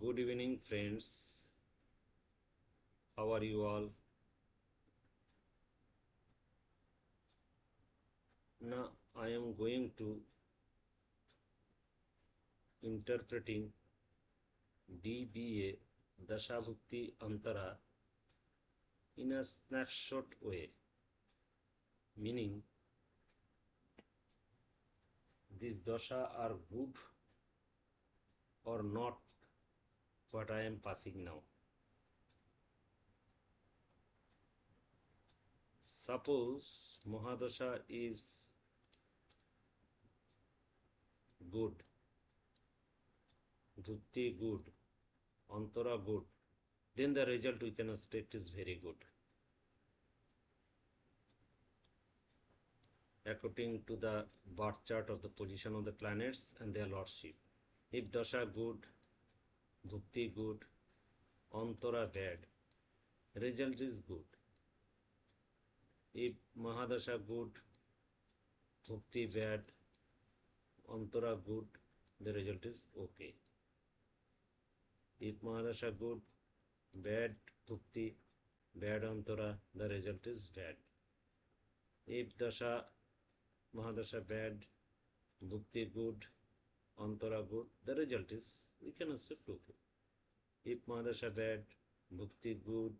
Good evening, friends. How are you all? Now I am going to interpreting DBA Dashabhukti Antara in a snapshot way, meaning these dasha are good or not what I am passing now. Suppose Mahadasha is good, Dhutti good, Antara good, then the result we can expect is very good. According to the birth chart of the position of the planets and their lordship. If dasha good, Dhutti good, Antara bad, result is good. If Mahadasha good, Dhutti bad, Antara good, the result is okay. If Mahadasha good, bad Dhutti, bad Antara, the result is bad. If Dasha, Mahadasha bad, Dhutti good, Antara good, the result is, we can expect okay. If Mahadasha bad, Dhutti good,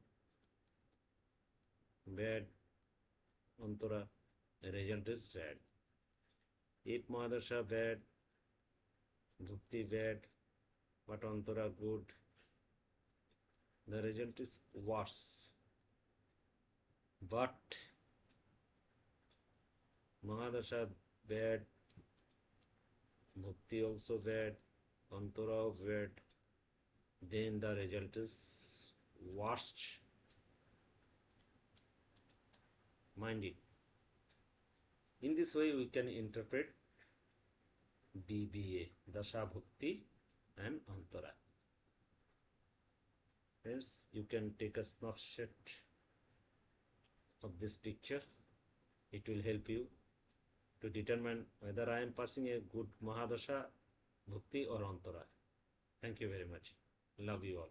bad Antara, the result is bad. If Mahadasha bad, Dhutti bad, but Antara good, the result is worse. But Mahadasha bad, Dhutti also bad, Antara bad, then the result is worst. Mind it. In this way we can interpret DBA, Dasha Bhukti and Antara. Hence, you can take a snapshot of this picture. It will help you to determine whether I am passing a good Mahadasha, Bhukti or Antara. Thank you very much. Love you all.